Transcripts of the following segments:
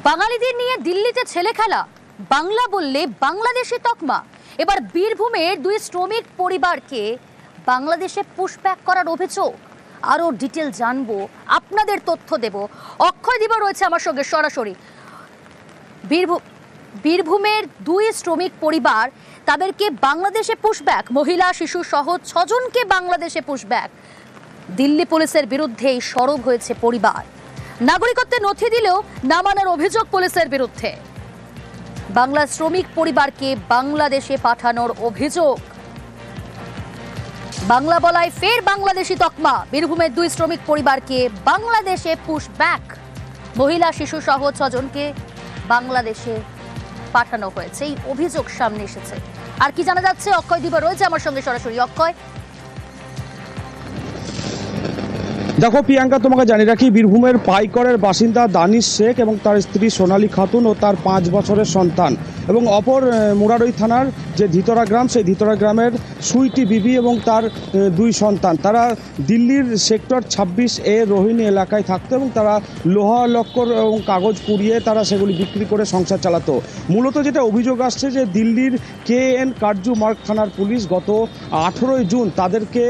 বাঙালিদের নিয়ে দিল্লিতে ছেলে খেলা, বাংলা বললে বাংলাদেশি তকমা। এবার বীরভূমের দুই শ্রমিক পরিবারকে বাংলাদেশে পুশব্যাক করার অভিযোগ। আরো ডিটেল জানবো, আপনাদের তথ্য দেব। অক্ষয় দিবা রয়েছে আমার সঙ্গে সরাসরি। বীরভূমের দুই শ্রমিক পরিবার, তাদেরকে বাংলাদেশে পুশব্যাক, মহিলা শিশু সহ 6 জনকে বাংলাদেশে পুশব্যাক। দিল্লি পুলিশের বিরুদ্ধেই সরব হয়েছে পরিবার। নাগরিকত্বের নথি দিলেও না মানার অভিযোগ পুলিশের বিরুদ্ধে। বাংলা শ্রমিক পরিবারকে বাংলাদেশে পাঠানোর অভিযোগ। বাংলা বলায় ফের বাংলাদেশি তকমা। বীরভূমের দুই শ্রমিক পরিবারকে বাংলাদেশে পুশব্যাক, মহিলা শিশু সহ 6 জনকে বাংলাদেশে পাঠানো হয়েছে, এই অভিযোগ সামনে এসেছে। আর কি জানা যাচ্ছে, অক্ষয় দিবা রয়েছে আমার সঙ্গে সরাসরি। অক্ষয়, দেখো প্রিয়াঙ্কা, তোমাকে জানিয়ে রাখি, বীরভূমের পাইকরের বাসিন্দা দানিশ শেখ এবং তার স্ত্রী সোনালী খাতুন ও তার 5 বছরের সন্তান, এবং অপর মুরারই থানার যে ধিতরা গ্রাম, সেই ধিতরা গ্রামের সুইটি বিবি এবং তার 2 সন্তান, তারা দিল্লির সেক্টর 26A রোহিণী এলাকায় থাকতো এবং তারা লোহা লক্কর এবং কাগজ পুড়িয়ে তারা সেগুলি বিক্রি করে সংসার চালাতো। মূলত যেটা অভিযোগ আসছে যে দিল্লির KN কার্জু মার্গ থানার পুলিশ গত 18ই জুন তাদেরকে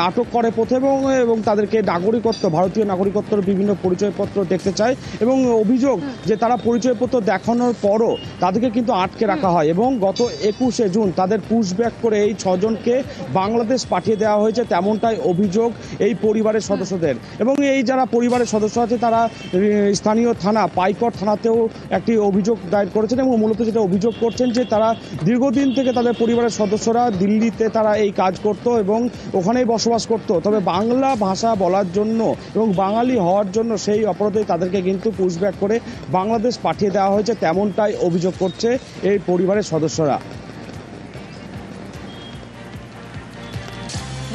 আটক করে প্রথমে এবং তাদেরকে নাগরিকত্ব, ভারতীয় নাগরিকত্বের বিভিন্ন পরিচয়পত্র দেখতে চায়, এবং অভিযোগ যে তারা পরিচয়পত্র দেখানোর পরও তাদেরকে কিন্তু আটকে রাখা হয়, এবং গত 21শে জুন তাদের পুশব্যাক করে এই 6 জনকে বাংলাদেশ পাঠিয়ে দেওয়া হয়েছে, তেমনটাই অভিযোগ এই পরিবারের সদস্যদের। এবং এই যারা পরিবারের সদস্য আছে তারা স্থানীয় থানা পাইকর থানাতেও একটি অভিযোগ দায়ের করেছেন, এবং মূলত যেটা অভিযোগ করছেন যে তারা দীর্ঘদিন থেকে তাদের পরিবারের সদস্যরা দিল্লিতে তারা এই কাজ করত এবং ওখানেই বসবাস করত, তবে বাংলা ভাষা বলার জন্য এবং বাঙালি হওয়ার জন্য সেই অপরাধে তাদেরকে কিন্তু পুশব্যাক করে বাংলাদেশ পাঠিয়ে দেওয়া হয়েছে, তেমনটাই অভিযোগ করছে এই পরিবারের সদস্যরা।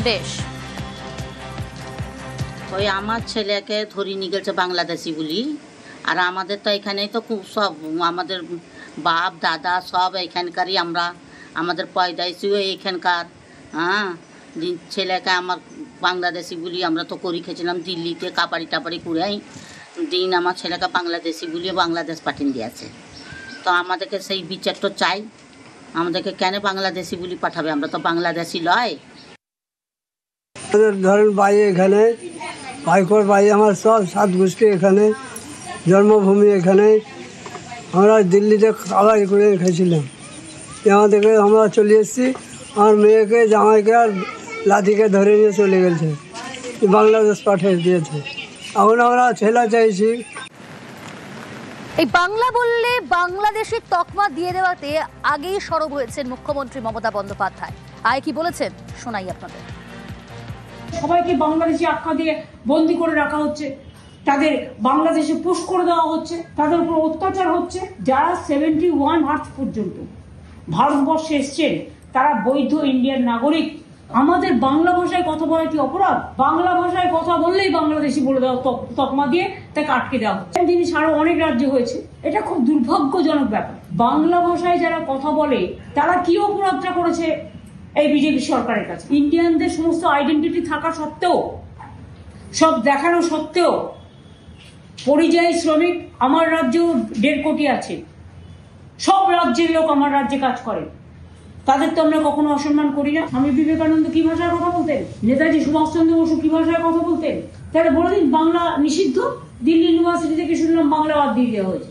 বেশ, ওই আমার ছেলেকে ধরে নিয়ে গেছে বাংলাদেশি বলি, আর আমাদের তো এখানেই তো খুব সব আমাদের বাপ দাদা সব এখানকারই, আমরা আমাদের পয়দাইশিও এইখানকার। হ্যাঁ, ছেলেকে আমার বাংলাদেশি বলি আমরা তো করি খেয়েছিলাম দিল্লিতে কাপাড়ি টাপাড়ি কুড়াই দিন, আমার ছেলেকে বাংলাদেশি বলিয়ে বাংলাদেশ পাঠিয়ে দিয়েছে। তো আমাদেরকে সেই বিচারটা চাই, আমাদেরকে কেন বাংলাদেশি বলি পাঠাবে, আমরা তো বাংলাদেশি লয়। ধরেন বাই এখানে পাইকর বাই, আমার সব 7 গোষ্ঠী এখানে, জন্মভূমি এখানে। আমরা দিল্লিতে কাবাডি করে খেয়েছিলাম, আমাদেরকে আমরা চলে এসেছি, আমার মেয়েকে জামাইকে আর লাঠিকে ধরে নিয়ে চলে গেছে, বাংলাদেশ পাঠিয়ে দিয়েছে। এখন আমরা ছেলে চাইছি। এই বাংলা বললে বাংলাদেশি তকমা দিয়ে দেওয়াতে আগেই সরব হয়েছেন মুখ্যমন্ত্রী মমতা বন্দ্যোপাধ্যায়। আয় কি বলেছেন শোনাই আপনাদের। সবাইকে বাংলাদেশি আখ্যা দিয়ে বন্দি করে রাখা হচ্ছে, তাদের বাংলাদেশে পুশ করে দেওয়া হচ্ছে, তাদের উপর অত্যাচার হচ্ছে। যারা 71 মার্চ পর্যন্ত ভারতবর্ষে এসছেন তারা বৈধ ইন্ডিয়ান নাগরিক। আমাদের বাংলা ভাষায় কথা বলা কি অপরাধ? বাংলা ভাষায় কথা বললেই বাংলাদেশি বলে দেওয়া, তকমা দিয়ে তাকে আটকে দেওয়া হচ্ছে। জিনিস আরো অনেক রাজ্যে হয়েছে, এটা খুব দুর্ভাগ্যজনক ব্যাপার। বাংলা ভাষায় যারা কথা বলে তারা কি অপরাধটা করেছে এই বিজেপি সরকারের কাছে? ইন্ডিয়ানদের সমস্ত আইডেন্টিটি থাকা সত্ত্বেও, সব দেখানো সত্ত্বেও, পরিযায়ী শ্রমিক আমার রাজ্যেও 1.5 কোটি আছে, সব রাজ্যের লোক আমার রাজ্যে কাজ করে, তাদের তো আমরা কখনো অসম্মান করি না। স্বামী বিবেকানন্দ কি ভাষায় কথা বলতেন? নেতাজি সুভাষচন্দ্র বসু কি ভাষায় কথা বলতেন? তাহলে বলে দিন বাংলা নিষিদ্ধ। দিল্লি ইউনিভার্সিটি থেকে শুনলাম বাংলা বাদ দিয়ে দেওয়া হয়েছে।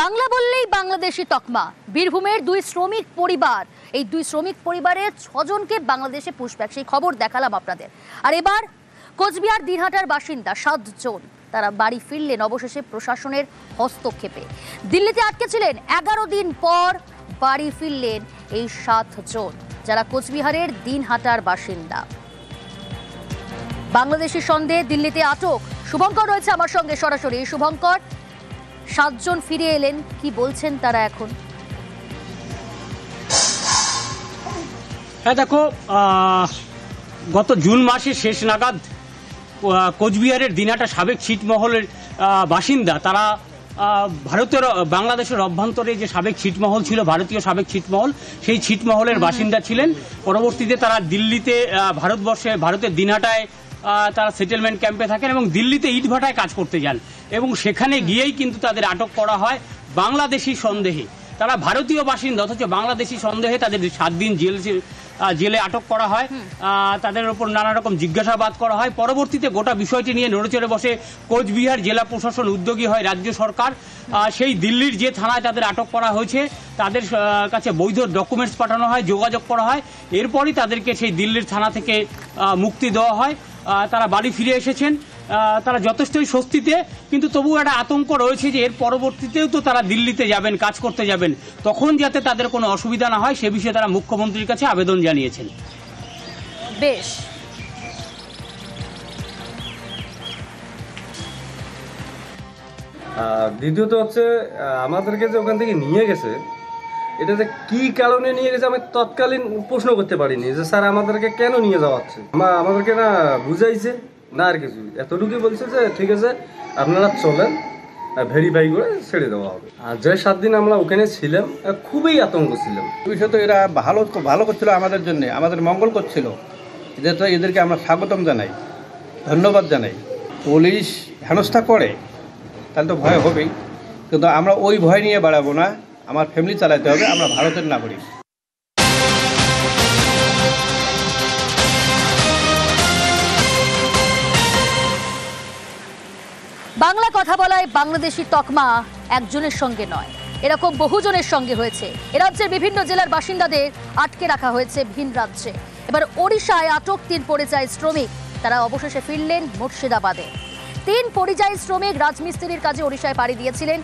বাংলা বললেই বাংলাদেশি তকমা। বীরভূমের দুই শ্রমিক পরিবার, এই দুই শ্রমিক পরিবারের 6 জনকে বাংলাদেশে পুশব্যাক, সেই খবর দেখালাম আপনাদের। আর এবার কোচবিহার দিনহাটার বাসিন্দা 7 জন তারা বাড়ি ফিরলেন অবশেষে প্রশাসনের হস্তক্ষেপে। দিল্লিতে আটকে ছিলেন, 11 দিন পর বাড়ি ফিরলেন এই 7 জন, যারা কোচবিহারের দিনহাটার বাসিন্দা। বাংলাদেশি সন্দেহে দিল্লিতে আটক শুভঙ্কর রয়েছে আমার সঙ্গে সরাসরি। শুভঙ্কর, 7 জন ফিরে এলেন, কি বলছেন তারা এখন? হ্যাঁ দেখো, গত জুন মাসের শেষ নাগাদ কোচবিহারের দিনহাটা সাবেক ছিটমহলের বাসিন্দা তারা ভারতের বাংলাদেশের অভ্যন্তরে যে সাবেক ছিটমহল ছিল, ভারতীয় সাবেক ছিটমহল, সেই ছিটমহলের বাসিন্দা ছিলেন। পরবর্তীতে তারা দিল্লিতে ভারতের দিনহাটায় তারা সেটেলমেন্ট ক্যাম্পে থাকেন এবং দিল্লিতে ইটভাটায় কাজ করতে যান এবং সেখানে গিয়েই কিন্তু তাদের আটক করা হয় বাংলাদেশি সন্দেহে। তারা ভারতীয় বাসিন্দা অথচ বাংলাদেশি সন্দেহে তাদের 7 দিন জেলে আটক করা হয়। তাদের উপর নানা রকম জিজ্ঞাসাবাদ করা হয়। পরবর্তীতে গোটা বিষয়টি নিয়ে নড়েচড়ে বসে কোচবিহার জেলা প্রশাসন, উদ্যোগী হয় রাজ্য সরকার। সেই দিল্লির যে থানায় তাদের আটক করা হয়েছে তাদের কাছে বৈধ ডকুমেন্টস পাঠানো হয়, যোগাযোগ করা হয়। এরপরই তাদেরকে সেই দিল্লির থানা থেকে মুক্তি দেওয়া হয়। তারা বাড়ি ফিরে এসেছেন। তারা যথেষ্টই স্বস্তিতে, কিন্তু তবুও একটা আতঙ্ক রয়েছে যে এর পরবর্তীতেও তো তারা দিল্লিতে যাবেন, কাজ করতে যাবেন, তখন যাতে তাদের কোনো অসুবিধা না হয় সে বিষয়ে তারা মুখ্যমন্ত্রীর কাছে আবেদন জানিয়েছেন। বেশ, দ্বিতীয়ত হচ্ছে আমাদেরকে যে ওখান থেকে নিয়ে গেছে, এটা যে কি কারণে নিয়ে গেছে আমি তৎকালীন প্রশ্ন করতে পারিনি যে স্যার আমাদেরকে কেন নিয়ে যাওয়া হচ্ছে। আমাদেরকে না বুঝাইছে না আর কিছু, এতটুকুই বলছে যে ঠিক আছে আপনারা চলেন, ভেরিফাই করে ছেড়ে দেওয়া হবে। আর যে 7 দিন আমরা ওখানে ছিলাম খুবই আতঙ্ক ছিলাম। বিশেষত এরা ভালো করছিল আমাদের জন্য, আমাদের মঙ্গল করছিল। এদেরকে আমরা স্বাগতম জানাই, ধন্যবাদ জানাই। পুলিশ হেনস্থা করে তাহলে তো ভয় হবেই, কিন্তু আমরা ওই ভয় নিয়ে বাড়াবো না। আমার ফ্যামিলি চালাতে হবে, আমরা ভারতের নাগরিক। বাংলা কথা বলায় বাংলাদেশি তকমা একজনের সঙ্গে নয়, এরকম বহুজনের সঙ্গে হয়েছে। এ রাজ্যের বিভিন্ন জেলার বাসিন্দাদের আটকে রাখা হয়েছে ভিন রাজ্যে। এবার ওড়িশায় আটক 3 পরিযায়ী শ্রমিক, তারা অবশেষে ফিরলেন মুর্শিদাবাদে। 3 পরিযায়ী শ্রমিক রাজমিস্ত্রির কাজে ওড়িশায় পাড়ি দিয়েছিলেন।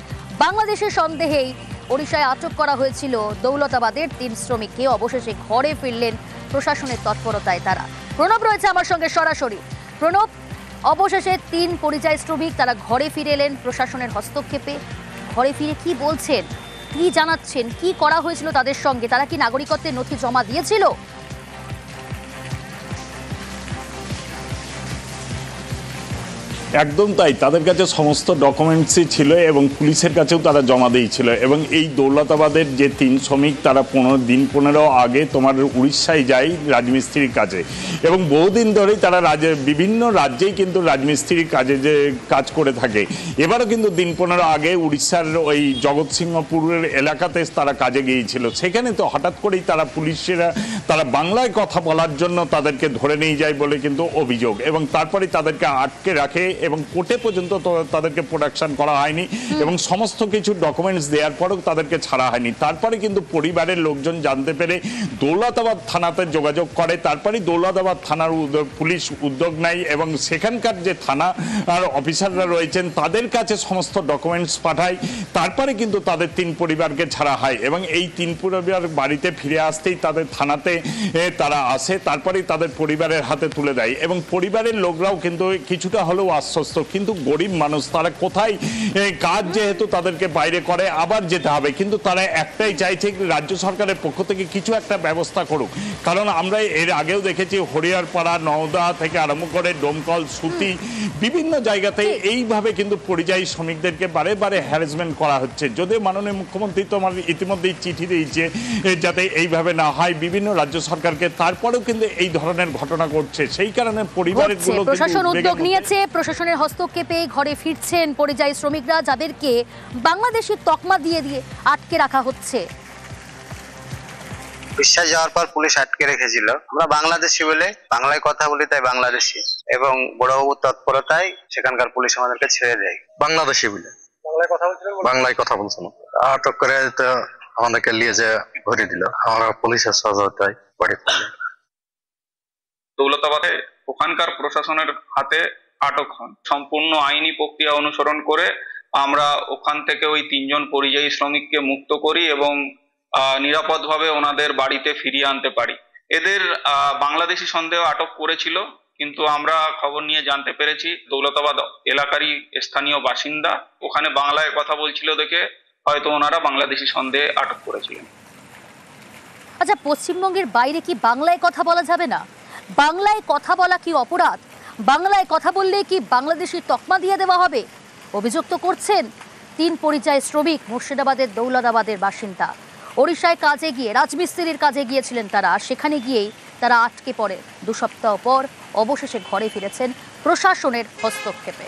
বাংলাদেশের সন্দেহেই ওড়িশায় আটক করা হয়েছিল দৌলতাবাদের 3 শ্রমিককে। অবশেষে ঘরে ফিরলেন প্রশাসনের তৎপরতায় তারা। প্রণব রয়েছে আমার সঙ্গে সরাসরি। প্রণব, অবশেষে 3 পরিযায়ী শ্রমিক তারা ঘরে ফিরে এলেন প্রশাসনের হস্তক্ষেপে। ঘরে ফিরে কি বলছেন, কি জানাচ্ছেন, কি করা হয়েছিল তাদের সঙ্গে? তারা কি নাগরিকত্বের নথি জমা দিয়েছিল? একদম তাই, তাদের কাছে সমস্ত ডকুমেন্টসই ছিল এবং পুলিশের কাছেও তারা জমা দিয়েছিল। এবং এই দৌলতাবাদের যে 3 শ্রমিক তারা 15 আগে তোমার উড়িষ্যায় যায় রাজমিস্ত্রির কাজে, এবং বহুদিন ধরেই তারা বিভিন্ন রাজ্যেই কিন্তু রাজমিস্ত্রির কাজ করে থাকে। এবারও কিন্তু 15 আগে উড়িষ্যার ওই জগৎসিংহপুরের এলাকাতে তারা কাজে গিয়েছিল। সেখানে তো হঠাৎ করেই তারা বাংলায় কথা বলার জন্য তাদেরকে ধরে নিয়ে যায় বলে কিন্তু অভিযোগ, এবং তারপরে তাদেরকে আটকে রাখে এবং কোর্টে পর্যন্ত তাদেরকে প্রোডাকশন করা হয়নি এবং সমস্ত কিছু ডকুমেন্টস দেওয়ার পরেও তাদেরকে ছাড়া হয়নি। তারপরে কিন্তু পরিবারের লোকজন জানতে পেরে দৌলতাবাদ থানাতে যোগাযোগ করে। তারপরে দৌলতাবাদ থানার পুলিশ উদ্যোগ নেয় এবং সেখানকার যে থানা আর অফিসাররা রয়েছেন তাদের কাছে সমস্ত ডকুমেন্টস পাঠায়। তারপরে কিন্তু তাদের 3 পরিবারকে ছাড়া হয় এবং এই 3 পরিবার বাড়িতে ফিরে আসতেই তাদের থানাতে তারা আসে। তারপরেই তাদের পরিবারের হাতে তুলে দেয় এবং পরিবারের লোকরাও কিন্তু কিছুটা হলেও আশ্বস্ত। কিন্তু গরিব মানুষ, তারা কোথায় কাজ যেহেতু তাদেরকে বাইরে করে আবার যেতে হবে, কিন্তু তারা একটাই চাইছে রাজ্য সরকারের পক্ষ থেকে কিছু একটা ব্যবস্থা করুক। কারণ আমরা এর আগেও দেখেছি হরিয়ারপাড়া, নওদা থেকে আরম্ভ করে ডোমকল, সুতি, বিভিন্ন জায়গাতে এইভাবে কিন্তু পরিযায়ী শ্রমিকদেরকে বারে বারে হ্যারাসমেন্ট করা হচ্ছে। যদিও মাননীয় মুখ্যমন্ত্রী তোমার ইতিমধ্যেই চিঠি দিয়েছে যাতে এইভাবে না হয় বিভিন্ন রাজ্য সরকারকে, তারপরেও কিন্তু এই ধরনের ঘটনা ঘটছে। সেই কারণে পরিবারের গুলো প্রশাসন উদ্যোগ নিয়েছে, প্রশাসনের হস্তক্ষেপে ঘরে ফিরছেন পরিযায়ী শ্রমিকরা, যাদেরকে বাংলাদেশি তকমা দিয়ে আটকে রাখা হচ্ছে। বিশ্বাস যাওয়ার পর পুলিশ আটকে রেখেছিল। আমরা বাংলাদেশি বলে বাংলায় কথা বলি, তাই বাংলাদেশি, এবং বড়বাবুর তৎপরতায় সেখানকার পুলিশ আমাদেরকে ছেড়ে দেয়। বাংলাদেশি বলে বাংলায় কথা বলছিল, আটক করে তো আমাদেরকে নিয়ে যে ভরে দিল। আমরা পুলিশের সহযোগিতায় বাড়ি ফিরলাম। দৌলতাবাদে ওখানকার প্রশাসনের হাতে আটক হন। সম্পূর্ণ আইনি প্রক্রিয়া অনুসরণ করে আমরা ওখান থেকে ওই 3 জন পরিযায়ী শ্রমিককে মুক্ত করি এবং নিরাপদভাবে ওনাদের বাড়িতে ফিরিয়ে আনতে পারি। এদের বাংলাদেশি সন্দেহ আটক করেছিল, কিন্তু আমরা খবর নিয়ে জানতে পেরেছি দৌলতাবাদ এলাকারই স্থানীয় বাসিন্দা, ওখানে বাংলায় কথা বলছিল দেখে হয়তো ওনারা বাংলাদেশি সন্দেহে আটক করেছিলেন। আচ্ছা, পশ্চিমবঙ্গের বাইরে কি বাংলায় কথা বলা যাবে না? বাংলায় কথা বলা কি অপরাধ? বাংলায় কথা বললে কি বাংলাদেশি তকমা দিয়ে দেওয়া হবে? অভিযোগ তো করছেন 3 পরিযায়ী শ্রমিক মুর্শিদাবাদের দৌলতাবাদের বাসিন্দা। ওড়িশায় কাজে গিয়ে রাজমিস্ত্রির কাজে গিয়েছিলেন তারা। সেখানে গিয়েই তারা আটকে পড়ে। 2 সপ্তাহ পর অবশেষে ঘরে ফিরেছেন প্রশাসনের হস্তক্ষেপে।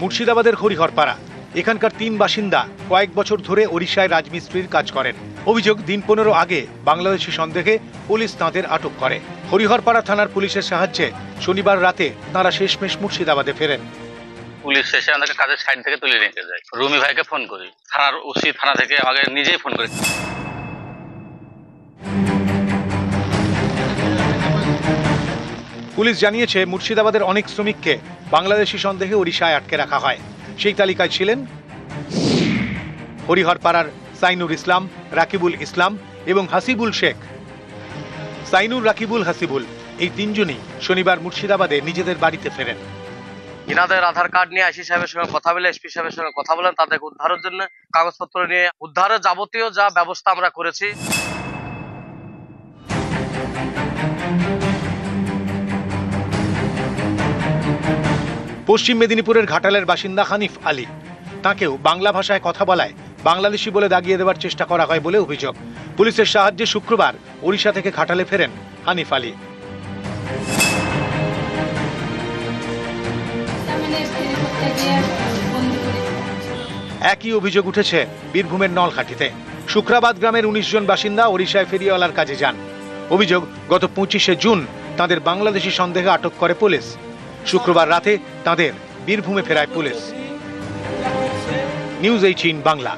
মুর্শিদাবাদের হরিহরপাড়া এখানকার 3 বাসিন্দা কয়েক বছর ধরে ওড়িশায় রাজমিস্ত্রির কাজ করেন। অভিযোগ, দিন 15 আগে বাংলাদেশি সন্দেহে পুলিশ তাঁদের আটক করে। হরিহরপাড়া থানার পুলিশের সাহায্যে শনিবার রাতে তাঁরা শেষমেশ মুর্শিদাবাদে ফেরেন। পুলিশ এসে আমাদেরকে কাজের সাইড থেকে তুলে নিতে যায়। রুমি ভাইকে ফোন করি, থানার ওসি থানা থেকে আমাকে নিজেই ফোন করে। পুলিশ জানিয়েছে, মুর্শিদাবাদের অনেক শ্রমিককে বাংলাদেশি সন্দেহে ওড়িশায় আটকে রাখা হয়। সেই তালিকায় ছিলেন হরিহরপাড়ার সাইনুর ইসলাম, রাকিবুল ইসলাম এবং হাসিবুল শেখ। সাইনুর, রাকিবুল, হাসিবুল এই 3 জনই শনিবার মুর্শিদাবাদে নিজেদের বাড়িতে ফেরেন। ইনাদের আধার কার্ড নিয়ে আইসি সাহেবের সঙ্গে কথা বলে, এসপি সাহেবের সঙ্গে কথা বলেন, তাদেরকে উদ্ধারের জন্য কাগজপত্র নিয়ে উদ্ধারের যাবতীয় যা ব্যবস্থা আমরা করেছি। পশ্চিম মেদিনীপুরের ঘাটালের বাসিন্দা হানিফ আলী, তাঁকেও বাংলা ভাষায় কথা বলায় বাংলাদেশি বলে দাগিয়ে দেওয়ার চেষ্টা করা হয় বলে অভিযোগ। পুলিশের সাহায্যে শুক্রবার ওড়িশা থেকে ঘাটালে ফেরেন হানিফ আলী। একই অভিযোগ উঠেছে বীরভূমের নলহাটিতে। শুক্রাবাদ গ্রামের 19 জন বাসিন্দা ওড়িশায় ফেরিওয়ালার কাজে যান। অভিযোগ, গত 25শে জুন তাঁদের বাংলাদেশি সন্দেহে আটক করে পুলিশ। শুক্রবার রাতে তাঁদের বীরভূমে ফেরায় পুলিশ। নিউজ 18 বাংলা।